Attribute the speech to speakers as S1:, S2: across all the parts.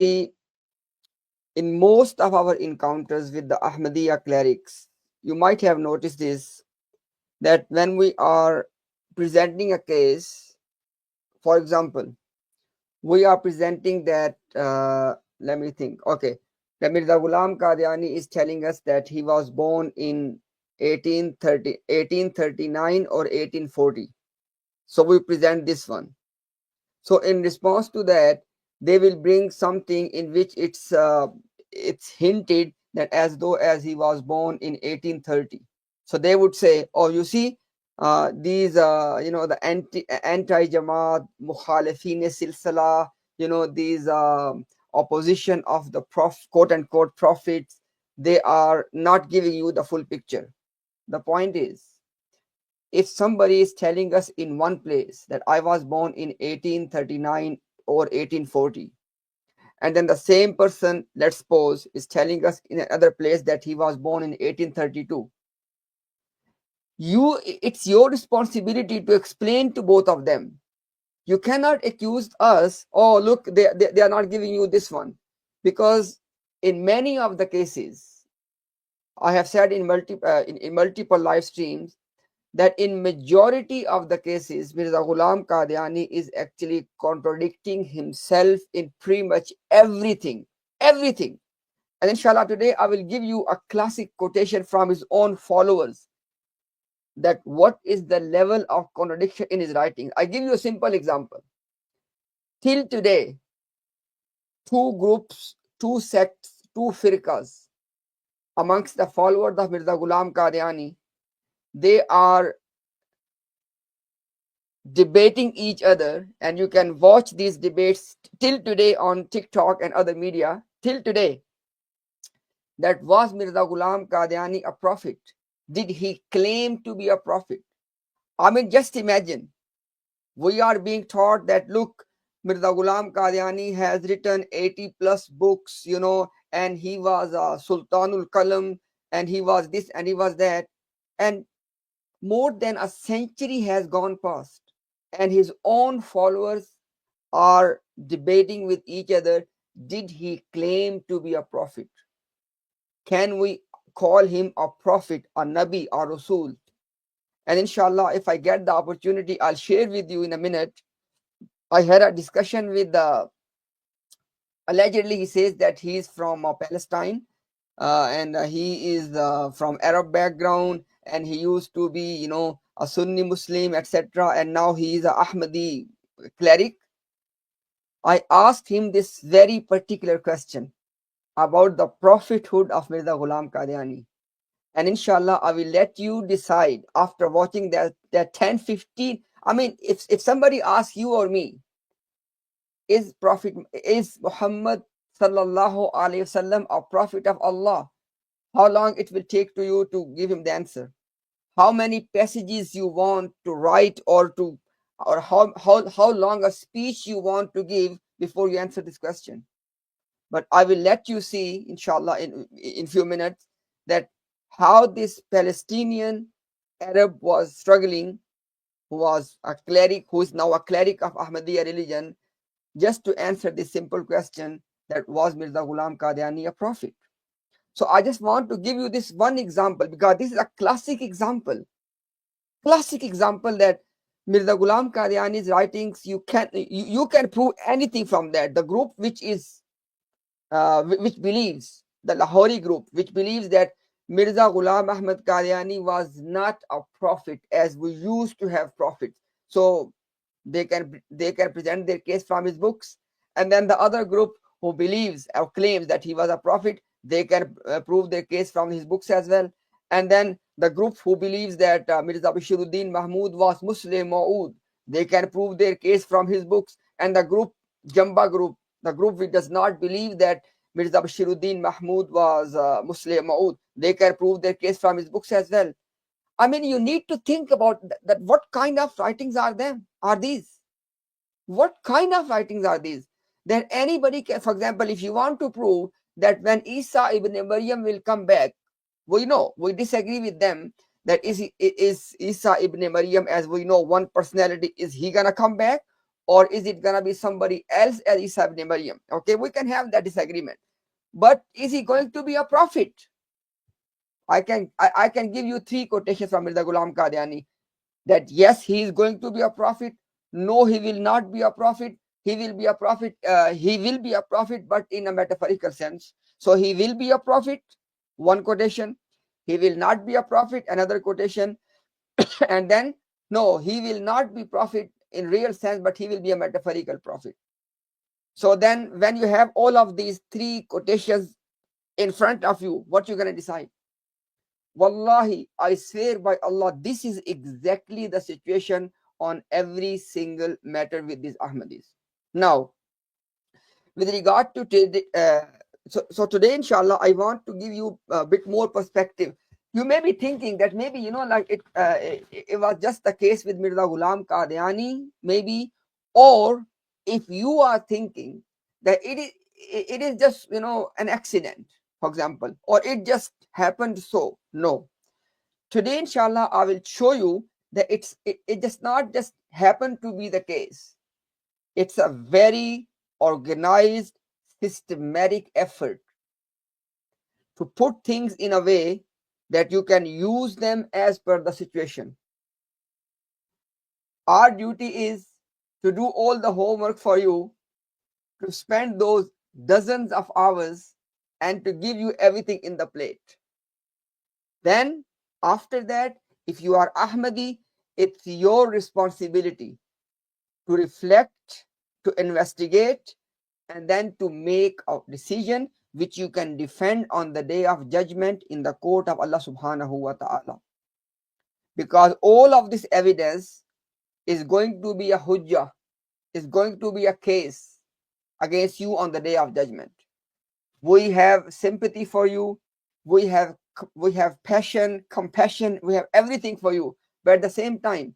S1: See, in most of our encounters with the Ahmadiyya clerics, you might have noticed this, that when we are presenting a case, for example, we are presenting that, let me think, okay, that Mirza Ghulam Qadiani is telling us that he was born in 1839 or 1840. So we present this one. So in response to that, they will bring something in which it's hinted that as though as he was born in 1830. So they would say, oh, you see, these the anti Jamaat, mukhalifin silsila, these opposition of the quote unquote prophets, they are not giving you the full picture. The point is, if somebody is telling us in one place that I was born in 1839 or 1840, and then the same person, let's suppose, is telling us in another place that he was born in 1832, it's your responsibility to explain to both of them. You cannot accuse us, oh look, they are not giving you this one, because in many of the cases, I have said in multiple live streams, that in majority of the cases, Mirza Ghulam Qadiani is actually contradicting himself in pretty much everything. Everything. And inshallah, today I will give you a classic quotation from his own followers, that what is the level of contradiction in his writing. I give you a simple example. Till today, two groups, two sects, two firqas amongst the followers of Mirza Ghulam Qadiani, they are debating each other, and you can watch these debates till today on TikTok and other media, till today, that was Mirza Ghulam Qadiani a prophet? Did he claim to be a prophet? I mean, just imagine, we are being taught that, look, Mirza Ghulam Qadiani has written 80 plus books, and he was Sultanul Kalam, and he was this and he was that, and more than a century has gone past, and his own followers are debating with each other, did he claim to be a prophet? Can we call him a prophet, a Nabi, or Rasul? And inshallah, if I get the opportunity, I'll share with you in a minute. I had a discussion with allegedly he says that he is from Palestine, and he is from Arab background, and he used to be, a Sunni Muslim, etc. And now he is a Ahmadi cleric. I asked him this very particular question about the prophethood of Mirza Ghulam Qadiani. And inshallah, I will let you decide after watching that 10, 15. I mean, if somebody asks you or me, is Muhammad sallallahu alayhi wasallam a prophet of Allah? How long it will take to you to give him the answer? How many passages you want to write, or how long a speech you want to give before you answer this question? But I will let you see, inshallah, in few minutes, that how this Palestinian Arab was struggling, who was a cleric, who is now a cleric of Ahmadiyya religion, just to answer this simple question, that was Mirza Ghulam Qadiani a prophet? So I just want to give you this one example, because this is a classic example that Mirza Ghulam Qadiani's writings, you can prove anything from that. The group which believes, the Lahori group, which believes that Mirza Ghulam Ahmad Qadiani was not a prophet as we used to have prophets. So they can present their case from his books. And then the other group who believes or claims that he was a prophet, they can prove their case from his books as well. And then the group who believes that Mirza Bashiruddin Mahmud was Muslim Ma'ud, they can prove their case from his books. And the group, Jamba group, the group which does not believe that Mirza Bashiruddin Mahmud was Muslim Ma'ud, they can prove their case from his books as well. I mean, you need to think about that. What kind of writings are these? What kind of writings are these? That anybody can, for example, if you want to prove that when Isa ibn Maryam will come back, we disagree with them, that is Isa ibn Maryam, as we know, one personality, is he gonna come back, or is it gonna be somebody else as Isa ibn Maryam? Okay, we can have that disagreement. But is he going to be a prophet? I can give you 3 quotations from Mirza Ghulam Qadiani that yes, he is going to be a prophet. No, he will not be a prophet. He will be a prophet. He will be a prophet, but in a metaphorical sense. So he will be a prophet. One quotation. He will not be a prophet. Another quotation. And then no, he will not be prophet in real sense, but he will be a metaphorical prophet. So then, when you have all of these 3 quotations in front of you, what you're gonna decide? Wallahi, I swear by Allah, this is exactly the situation on every single matter with these Ahmadis. Now, with regard to so today, inshallah, I want to give you a bit more perspective. You may be thinking that maybe, like it was just the case with Mirza Ghulam Qadiani, maybe, or if you are thinking that it is just, an accident, for example, or it just happened so. No. Today, inshallah, I will show you that it does not just happen to be the case. It's a very organized, systematic effort to put things in a way that you can use them as per the situation. Our duty is to do all the homework for you, to spend those dozens of hours, and to give you everything in the plate. Then, after that, if you are Ahmadi, it's your responsibility to reflect, to investigate, and then to make a decision which you can defend on the day of judgment in the court of Allah subhanahu wa ta'ala. Because all of this evidence is going to be a hujjah, is going to be a case against you on the day of judgment. We have sympathy for you, we have passion, compassion, we have everything for you. But at the same time,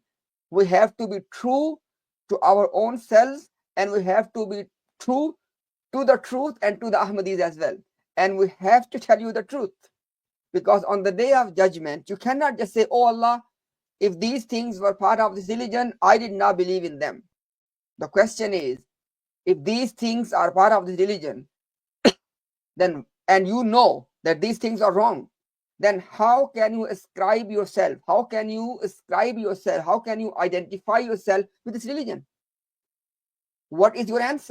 S1: we have to be true to our own selves, and we have to be true to the truth and to the Ahmadis as well. And we have to tell you the truth. Because on the day of judgment, you cannot just say, oh Allah, if these things were part of this religion, I did not believe in them. The question is, if these things are part of this religion, then, and you know that these things are wrong, then how can you ascribe yourself? How can you ascribe yourself? How can you identify yourself with this religion? What is your answer?